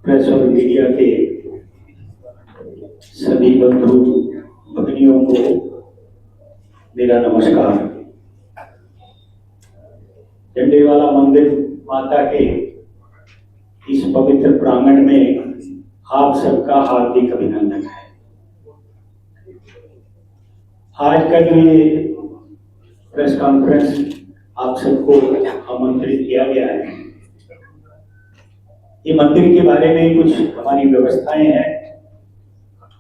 Press और media के सभी बंधु भगिनियों को मेरा नमस्कार। झंडेवाला मंदिर माता के इस पवित्र प्रांगण में आप सबका हार्दिक अभिनंदन है। आज का जो ये प्रेस कॉन्फ्रेंस आप सबको आमंत्रित किया गया है, ये मंदिर के बारे में कुछ हमारी व्यवस्थाएं हैं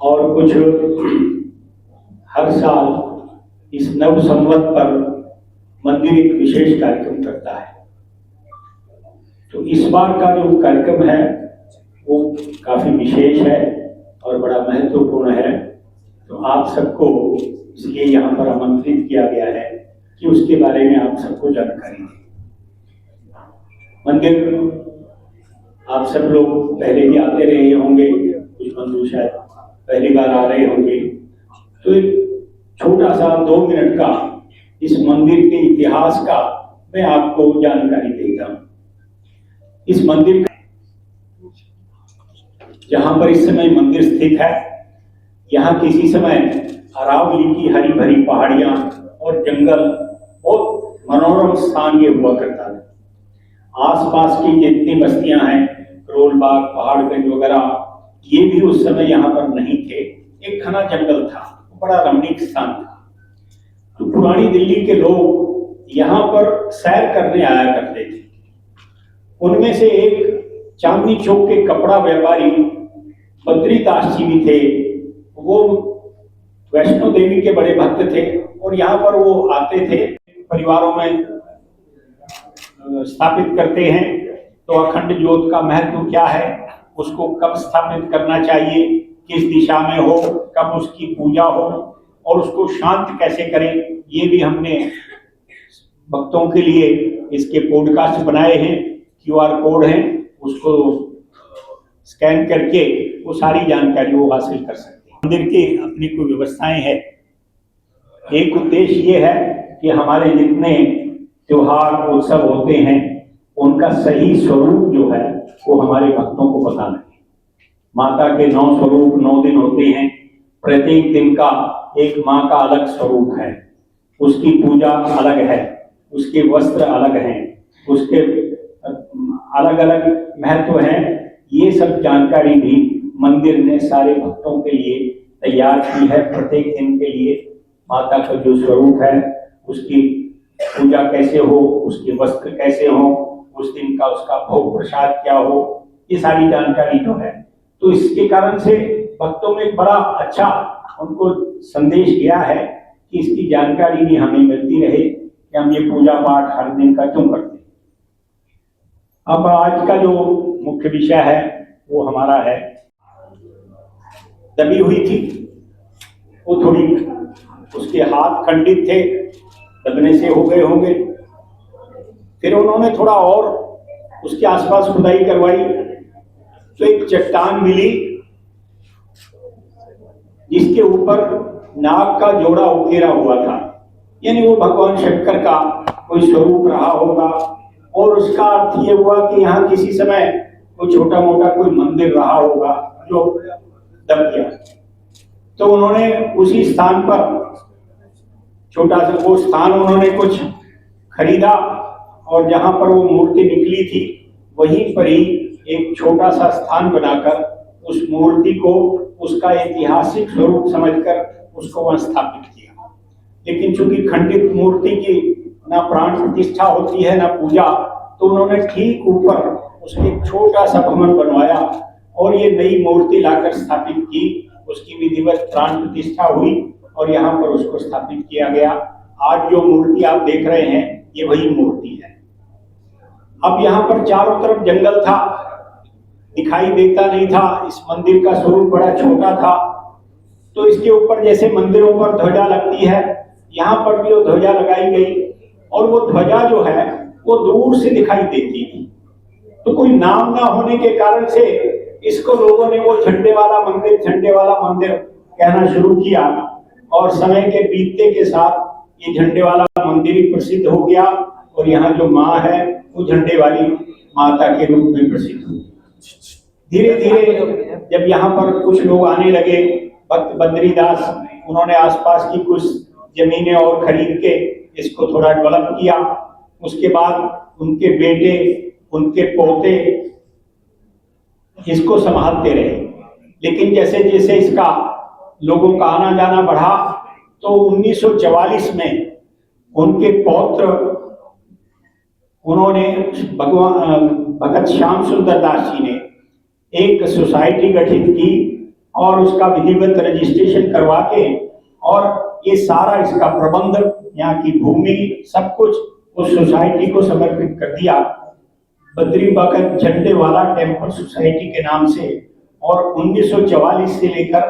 और कुछ हर साल इस नव संवत पर मंदिर एक विशेष कार्यक्रम करता है। तो इस बार का जो कार्यक्रम है वो काफी विशेष है और बड़ा महत्वपूर्ण है। तो आप सबको इसलिए यहाँ पर आमंत्रित किया गया है कि उसके बारे में आप सबको जानकारी दें। मंदिर आप सब लोग पहले भी आते रहे होंगे, कुछ बंधु शायद पहली बार आ रहे होंगे। तो एक छोटा सा 2 मिनट का इस मंदिर के इतिहास का मैं आपको जानकारी देता हूँ। इस मंदिर का जहाँ पर इस समय मंदिर स्थित है, यहाँ किसी समय अरावली की हरी भरी पहाड़ियां और जंगल बहुत मनोरम स्थान ये हुआ करता है। आसपास की जितनी बस्तियां हैं, करोलबाग, पहाड़गंज वगैरह, ये भी उस समय यहाँ पर नहीं थे। एक घना जंगल था, बड़ा रमणीक स्थान था। तो पुरानी दिल्ली के लोग यहाँ पर सैर करने आया करते थे। उनमें से एक चांदनी चौक के कपड़ा व्यापारी बद्रीदास जी भी थे। वो वैष्णो देवी के बड़े भक्त थे और यहाँ पर वो आते थे, परिवारों में स्थापित करते हैं। तो अखंड ज्योत का महत्व क्या है, उसको कब स्थापित करना चाहिए, किस दिशा में हो, कब उसकी पूजा हो और उसको शांत कैसे करें, ये भी हमने भक्तों के लिए इसके पॉडकास्ट बनाए हैं। QR कोड है, उसको स्कैन करके वो सारी जानकारी वो हासिल कर सकते हैं। मंदिर की अपनी कोई व्यवस्थाएं हैं। एक उद्देश्य ये है कि हमारे जितने त्योहार उत्सव होते हैं उनका सही स्वरूप जो है वो हमारे भक्तों को पता लगे। माता के 9 स्वरूप 9 दिन होते हैं। प्रत्येक दिन का एक माँ का अलग स्वरूप है, उसकी पूजा अलग है, उसके वस्त्र अलग हैं, उसके अलग अलग महत्व हैं। ये सब जानकारी भी मंदिर ने सारे भक्तों के लिए तैयार की है। प्रत्येक दिन के लिए माता का जो स्वरूप है, उसकी पूजा कैसे हो, उसके वस्त्र कैसे हो, उस दिन का उसका भोग प्रसाद क्या हो, ये सारी जानकारी जो है। तो इसके कारण से भक्तों में बड़ा अच्छा उनको संदेश गया है कि इसकी जानकारी भी हमें मिलती रहे कि हम ये पूजा पाठ हर दिन का क्यों करते हैं। अब आज का जो मुख्य विषय है वो हमारा है, दबी हुई थी, वो थोड़ी उसके हाथ खंडित थे, दबने से हो गए होंगे। फिर उन्होंने थोड़ा और उसके आसपास खुदाई करवाई तो एक चट्टान मिली जिसके ऊपर नाग का जोड़ा उकेरा हुआ था। यानी वो भगवान शंकर का कोई स्वरूप रहा होगा और उसका अर्थ ये हुआ कि यहाँ किसी समय कोई छोटा मोटा कोई मंदिर रहा होगा जो दब गया। तो उन्होंने उसी स्थान पर छोटा सा वो स्थान उन्होंने कुछ खरीदा और जहां पर वो मूर्ति निकली थी वहीं पर ही एक छोटा सा स्थान बनाकर उस मूर्ति को उसका ऐतिहासिक स्वरूप समझकर उसको वहां स्थापित किया। लेकिन चूंकि खंडित मूर्ति की ना प्राण प्रतिष्ठा होती है ना पूजा, तो उन्होंने ठीक ऊपर उसके छोटा सा भवन बनवाया और ये नई मूर्ति लाकर स्थापित की। उसकी विधिवत प्राण प्रतिष्ठा हुई और यहाँ पर उसको स्थापित किया गया। आज जो मूर्ति आप देख रहे हैं ये वही मूर्ति है। अब यहाँ पर चारों तरफ जंगल था, दिखाई देता नहीं था, इस मंदिर का स्वरूप बड़ा छोटा था। तो इसके ऊपर जैसे मंदिरों पर ध्वजा लगती है, यहाँ पर भी वो ध्वजा लगाई गई और वो ध्वजा जो है वो दूर से दिखाई देती थी। तो कोई नाम ना होने के कारण से इसको लोगों ने वो झंडे वाला मंदिर कहना शुरू किया और समय के बीतते के साथ ये झंडे वाला मंदिर ही प्रसिद्ध हो गया और यहाँ जो माँ है वो झंडे वाली माता के रूप में प्रसिद्ध हुई। धीरे धीरे जब यहाँ पर कुछ लोग आने लगे, भक्त बद्रीदास, उन्होंने आसपास की कुछ जमीनें और खरीद के इसको थोड़ा डेवलप किया। उसके बाद उनके बेटे, उनके पोते इसको संभालते रहे। लेकिन जैसे जैसे इसका लोगों का आना जाना बढ़ा, तो 1944 में उनके पौत्र, उन्होंने भगत श्याम सुंदर दास जी ने एक सोसाइटी गठित की और उसका विधिवत रजिस्ट्रेशन करवा के और ये सारा इसका प्रबंध, यहाँ की भूमि, सब कुछ उस सोसाइटी को समर्पित कर दिया, बद्री भगत झंडेवाला टेम्पल सोसाइटी के नाम से। और 1944 से लेकर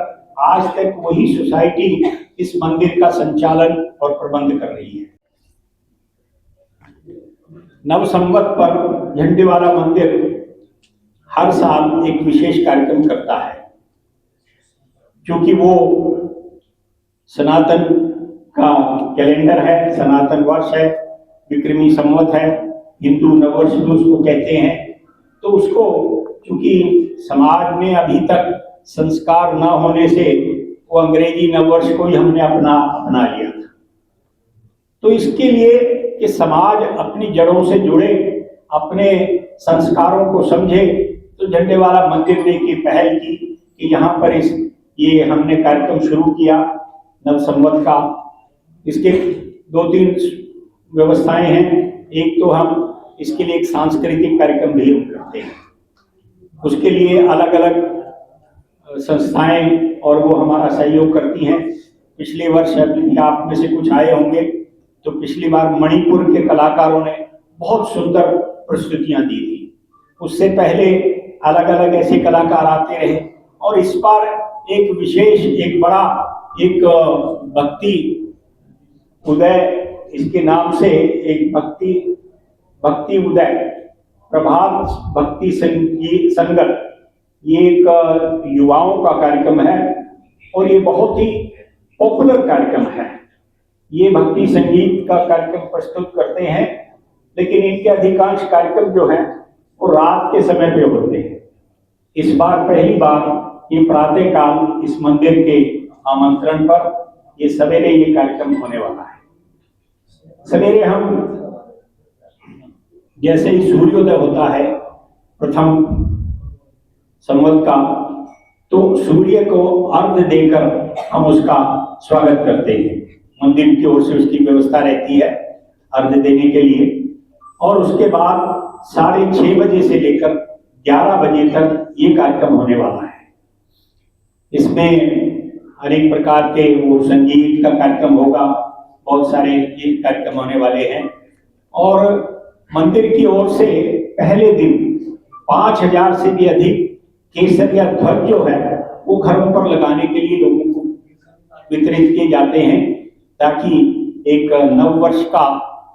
आज तक वही सोसाइटी इस मंदिर का संचालन और प्रबंध कर रही है। नव संवत पर झंडेवाला मंदिर हर साल एक विशेष कार्यक्रम करता है, क्योंकि वो सनातन का कैलेंडर है, सनातन वर्ष है, विक्रमी संवत है, हिंदू नववर्ष भी उसको कहते हैं। तो उसको चूंकि समाज में अभी तक संस्कार न होने से वो अंग्रेजी नववर्ष को ही हमने अपना लिया था। तो इसके लिए कि समाज अपनी जड़ों से जुड़े, अपने संस्कारों को समझे, तो झंडेवाला मंदिर ने की पहल की कि यहाँ पर ये हमने कार्यक्रम शुरू किया नव संवत का। इसके 2-3 व्यवस्थाएं हैं। एक तो हम इसके लिए एक सांस्कृतिक कार्यक्रम भी करते हैं, उसके लिए अलग अलग संस्थाएं और वो हमारा सहयोग करती हैं। पिछले वर्ष यदि आप में से कुछ आए होंगे तो पिछली बार मणिपुर के कलाकारों ने बहुत सुंदर प्रस्तुतियां दी थी। उससे पहले अलग अलग ऐसे कलाकार आते रहे और इस बार एक विशेष, एक बड़ा, एक भक्ति उदय, इसके नाम से एक भक्ति उदय प्रभात भक्ति संगत, ये एक युवाओं का कार्यक्रम है और ये बहुत ही पॉपुलर कार्यक्रम है। ये भक्ति संगीत का कार्यक्रम प्रस्तुत करते हैं, लेकिन इनके अधिकांश कार्यक्रम जो हैं वो रात के समय पे होते हैं। इस बार पहली बार ये प्रातः काल इस मंदिर के आमंत्रण पर ये सवेरे ये कार्यक्रम होने वाला है। सवेरे हम जैसे ही सूर्योदय होता है प्रथम संवत का, तो सूर्य को अर्घ्य देकर हम उसका स्वागत करते हैं। मंदिर की ओर से उसकी व्यवस्था रहती है अर्घ्य देने के लिए। और उसके बाद 6:30 बजे से लेकर 11 बजे तक ये कार्यक्रम होने वाला है। इसमें अनेक प्रकार के वो संगीत का कार्यक्रम होगा, बहुत सारे ये कार्यक्रम होने वाले हैं। और मंदिर की ओर से पहले दिन 5000 से भी अधिक केसरिया ध्वज जो है वो घरों पर लगाने के लिए लोगों को वितरित किए जाते हैं, ताकि एक नव वर्ष का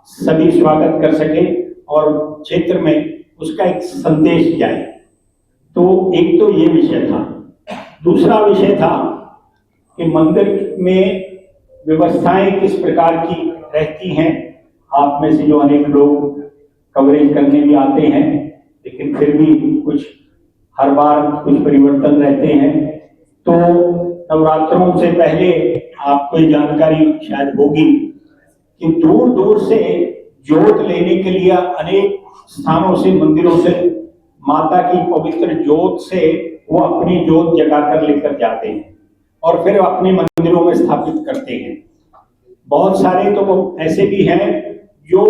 सभी स्वागत कर सके और क्षेत्र में उसका एक संदेश जाए। तो एक तो ये विषय था। दूसरा विषय था कि मंदिर में व्यवस्थाएं किस प्रकार की रहती हैं। आप में से जो अनेक लोग कवरेज करने भी आते हैं, लेकिन फिर भी कुछ हर बार कुछ परिवर्तन रहते हैं। तो नवरात्रों से पहले आपको ये जानकारी शायद होगी कि दूर दूर से जोत लेने के लिए अनेक स्थानों से, मंदिरों से माता की पवित्र जोत से वो अपनी जोत जगाकर लेकर जाते हैं और फिर अपने मंदिरों में स्थापित करते हैं। बहुत सारे तो ऐसे भी हैं जो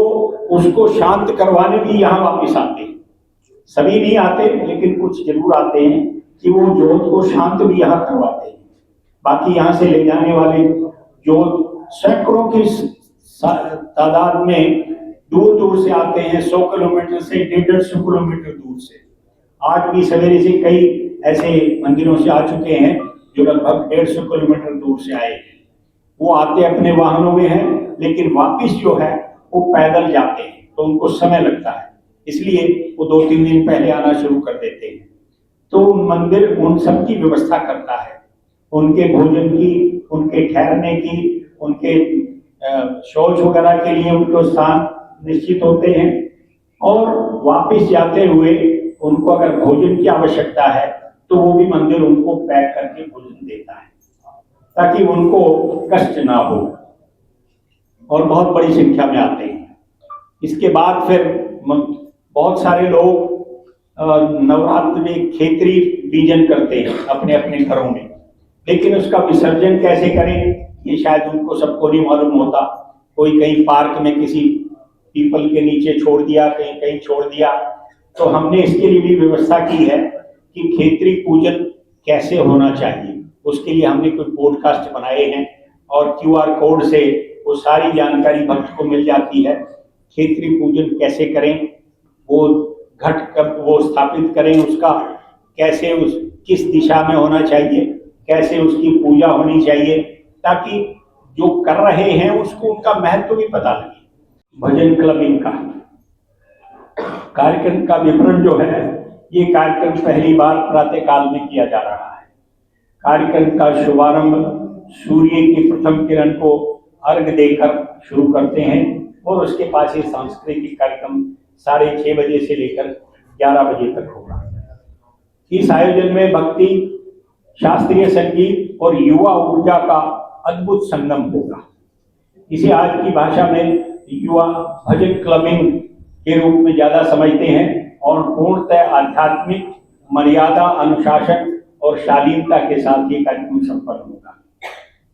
उसको शांत करवाने भी यहाँ वापस आते हैं। सभी नहीं आते, लेकिन कुछ जरूर आते हैं कि वो जोत को शांत भी यहाँ करवाते हैं। बाकी यहाँ से ले जाने वाले जोत सैकड़ों की तादाद में दूर दूर से आते हैं, 100 किलोमीटर से 150 किलोमीटर दूर से। आज भी सवेरे से कई ऐसे मंदिरों से आ चुके हैं जो लगभग 150 किलोमीटर दूर से आए हैं। वो आते अपने वाहनों में हैं, लेकिन वापिस जो है वो पैदल जाते हैं, तो उनको समय लगता है, इसलिए वो 2-3 दिन पहले आना शुरू कर देते हैं। तो मंदिर उन सब की व्यवस्था करता है, उनके भोजन की, उनके ठहरने की, उनके शौच वगैरह के लिए उनको स्थान निश्चित होते हैं। और वापिस जाते हुए उनको अगर भोजन की आवश्यकता है तो वो भी मंदिर उनको पैक करके भोजन देता है ताकि उनको कष्ट ना हो, और बहुत बड़ी संख्या में आते हैं। इसके बाद फिर बहुत सारे लोग नवरात्र में खेतरी बीजन करते हैं अपने अपने घरों में, लेकिन उसका विसर्जन कैसे करें ये शायद उनको सबको नहीं मालूम होता। कोई कहीं पार्क में किसी पीपल के नीचे छोड़ दिया, कहीं कहीं छोड़ दिया। तो हमने इसके लिए भी व्यवस्था की है कि खेतरी पूजन कैसे होना चाहिए, उसके लिए हमने कुछ पॉडकास्ट बनाए हैं और QR कोड से वो सारी जानकारी भक्त को मिल जाती है। खेतरी पूजन कैसे करें, वो घट कब वो स्थापित करें, उसका कैसे उस किस दिशा में होना चाहिए, कैसे उसकी पूजा होनी चाहिए, ताकि जो कर रहे हैं उसको उनका महत्व भी पता लगे। भजन क्लबिंग का कार्यक्रम का विवरण जो है, ये कार्यक्रम पहली बार प्रातः काल में किया जा रहा है। कार्यक्रम का शुभारंभ सूर्य की प्रथम किरण को अर्घ देकर शुरू करते हैं और उसके पास ही सांस्कृतिक कार्यक्रम 6:30 बजे से लेकर 11 बजे तक होगा। इस आयोजन में भक्ति, शास्त्रीय संगीत और युवा ऊर्जा का अद्भुत संगम होगा। इसे आज की भाषा में युवा भजन क्लबिंग के रूप में ज्यादा समझते हैं और पूर्णतः आध्यात्मिक मर्यादा, अनुशासन और शालीनता के साथ ये कार्यक्रम संपन्न होगा।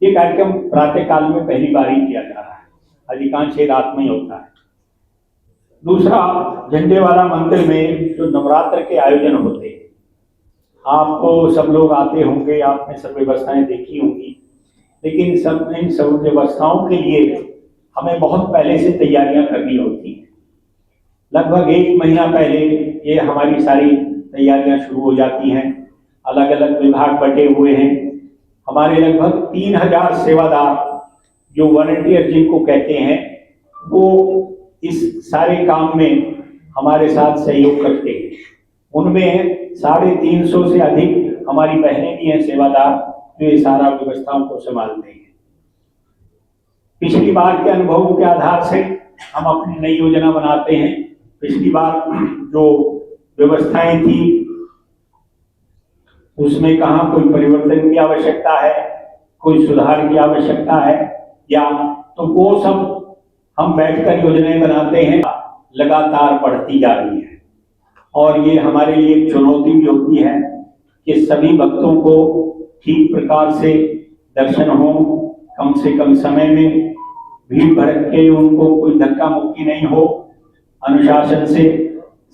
ये कार्यक्रम प्रातः काल में पहली बार ही किया जा रहा है, अधिकांश रात में ही होता है। दूसरा, झंडेवाला मंदिर में जो नवरात्र के आयोजन होते हैं, आपको सब लोग आते होंगे, आपने सब व्यवस्थाएं देखी होंगी, लेकिन इन सब व्यवस्थाओं के लिए हमें बहुत पहले से तैयारियां करनी होती हैं। लगभग 1 महीना पहले ये हमारी सारी तैयारियां शुरू हो जाती हैं। अलग अलग विभाग बटे हुए हैं। हमारे लगभग 3000 सेवादार जो वॉलंटियर जिनको कहते हैं, वो इस सारे काम में हमारे साथ सहयोग करते हैं। उनमें 350 से अधिक हमारी बहनें भी हैं सेवादार, जो ये सारा व्यवस्थाओं को संभालते हैं। पिछली बार के अनुभवों के आधार से हम अपनी नई योजना बनाते हैं। पिछली बार जो व्यवस्थाएं थी उसमें कहाँ कोई परिवर्तन की आवश्यकता है, कोई सुधार की आवश्यकता है, या तो वो सब हम बैठकर योजनाएं बनाते हैं। लगातार बढ़ती जा रही है और ये हमारे लिए एक चुनौती भी होती है कि सभी भक्तों को ठीक प्रकार से दर्शन हो, कम से कम समय में, भीड़ भड़क के उनको कोई धक्का मुक्की नहीं हो, अनुशासन से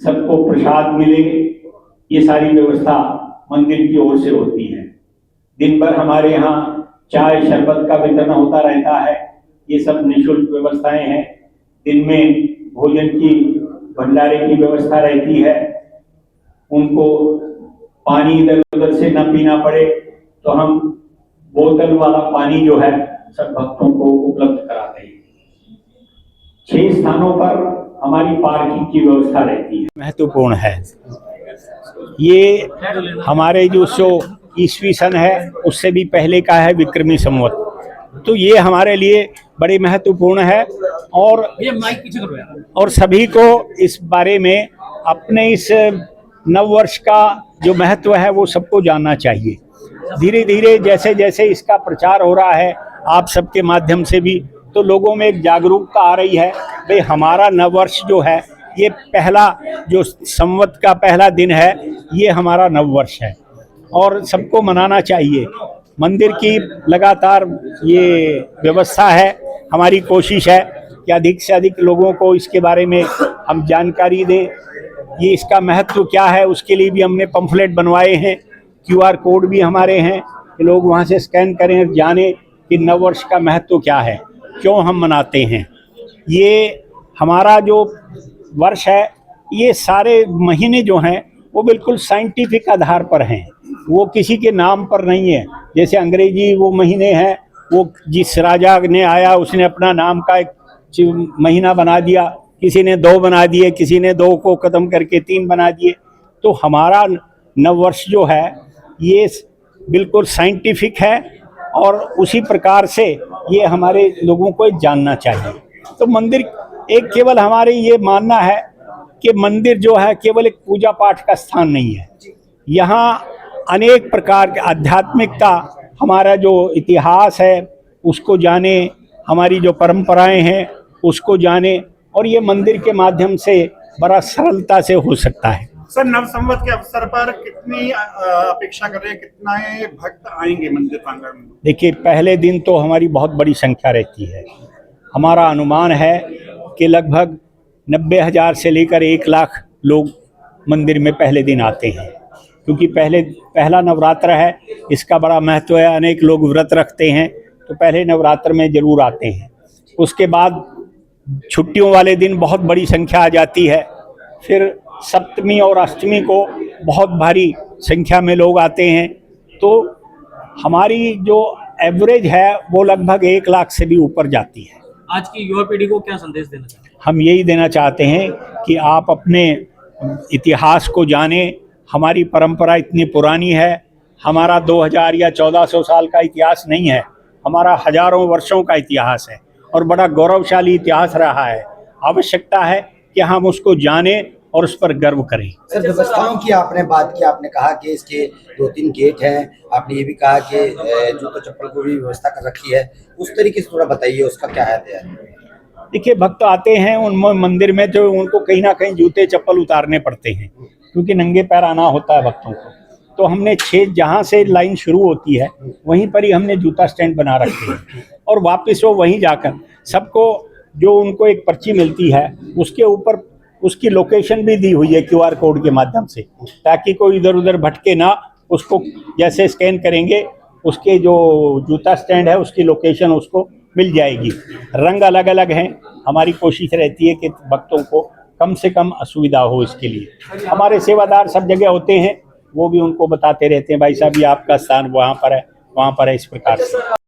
सबको प्रसाद मिले। ये सारी व्यवस्था मंदिर की ओर से होती है। दिन भर हमारे यहाँ चाय शरबत का वितरण होता रहता है। ये सब निःशुल्क व्यवस्थाएं हैं। दिन में भोजन की भंडारे की व्यवस्था रहती है। उनको पानी इधर उधर से न पीना पड़े तो हम बोतल वाला पानी जो है सब भक्तों को उपलब्ध कराते हैं। 6 स्थानों पर हमारी पार्किंग की व्यवस्था रहती है। महत्वपूर्ण है ये। हमारे जो ईस्वी सन है उससे भी पहले का है, विक्रमी संवत, तो ये हमारे लिए बड़े महत्वपूर्ण है। और सभी को इस बारे में अपने इस नववर्ष का जो महत्व है वो सबको जानना चाहिए। धीरे धीरे जैसे जैसे इसका प्रचार हो रहा है आप सबके माध्यम से भी, तो लोगों में एक जागरूकता आ रही है। भाई हमारा नववर्ष जो है, ये पहला जो संवत का पहला दिन है, ये हमारा नववर्ष है और सबको मनाना चाहिए। मंदिर की लगातार ये व्यवस्था है। हमारी कोशिश है कि अधिक से अधिक लोगों को इसके बारे में हम जानकारी दें। ये इसका महत्व क्या है, उसके लिए भी हमने पंफलेट बनवाए हैं। QR कोड भी हमारे हैं कि लोग वहाँ से स्कैन करें और जानें कि नववर्ष का महत्व क्या है, क्यों हम मनाते हैं। ये हमारा जो वर्ष है, ये सारे महीने जो हैं वो बिल्कुल साइंटिफिक आधार पर हैं, वो किसी के नाम पर नहीं है। जैसे अंग्रेजी वो महीने हैं, वो जिस राजा ने आया उसने अपना नाम का एक महीना बना दिया, किसी ने 2 बना दिए, किसी ने 2 को ख़त्म करके 3 बना दिए। तो हमारा नववर्ष जो है ये बिल्कुल साइंटिफिक है और उसी प्रकार से ये हमारे लोगों को जानना चाहिए। तो मंदिर एक केवल हमारे ये मानना है कि मंदिर जो है केवल एक पूजा पाठ का स्थान नहीं है। यहाँ अनेक प्रकार के आध्यात्मिकता, हमारा जो इतिहास है उसको जाने, हमारी जो परंपराएं हैं उसको जाने, और ये मंदिर के माध्यम से बड़ा सरलता से हो सकता है। सर, नव संवत के अवसर पर कितनी अपेक्षा कर रहे हैं, कितना भक्त आएंगे मंदिर प्रांगण में? देखिए, पहले दिन तो हमारी बहुत बड़ी संख्या रहती है। हमारा अनुमान है कि लगभग 90,000 से लेकर 1 लाख लोग मंदिर में पहले दिन आते हैं, क्योंकि पहला नवरात्र है, इसका बड़ा महत्व है। अनेक लोग व्रत रखते हैं तो पहले नवरात्र में जरूर आते हैं। उसके बाद छुट्टियों वाले दिन बहुत बड़ी संख्या आ जाती है। फिर सप्तमी और अष्टमी को बहुत भारी संख्या में लोग आते हैं। तो हमारी जो एवरेज है वो लगभग 1 लाख से भी ऊपर जाती है। आज की युवा पीढ़ी को क्या संदेश देना चाहते हैं? हम यही देना चाहते हैं कि आप अपने इतिहास को जानें। हमारी परंपरा इतनी पुरानी है। हमारा 2000 या 1400 साल का इतिहास नहीं है, हमारा हजारों वर्षों का इतिहास है और बड़ा गौरवशाली इतिहास रहा है। आवश्यकता है कि हम उसको जानें और उस पर गर्व करें। सर, व्यवस्थाओं की आपने बात की, आपने कहा कि इसके 2-3 गेट हैं, आपने ये भी कहा कि जूता चप्पल को भी व्यवस्था कर रखी है, उस तरीके से थोड़ा बताइए उसका क्या है? देखिए, भक्त आते हैं उन मंदिर में तो उनको कहीं ना कहीं जूते चप्पल उतारने पड़ते हैं, क्योंकि नंगे पैर आना होता है भक्तों को। तो हमने 6 जहाँ से लाइन शुरू होती है वहीं पर ही हमने जूता स्टैंड बना रखे हैं, और वापस वो वहीं जाकर सबको जो उनको एक पर्ची मिलती है उसके ऊपर उसकी लोकेशन भी दी हुई है QR कोड के माध्यम से, ताकि कोई इधर उधर भटके ना। उसको जैसे स्कैन करेंगे उसके जो जूता स्टैंड है उसकी लोकेशन उसको मिल जाएगी। रंग अलग अलग हैं। हमारी कोशिश रहती है कि भक्तों को कम से कम असुविधा हो, इसके लिए हमारे सेवादार सब जगह होते हैं, वो भी उनको बताते रहते हैं, भाई साहब ये आपका स्थान वहाँ पर है, वहाँ पर है, इस प्रकार से।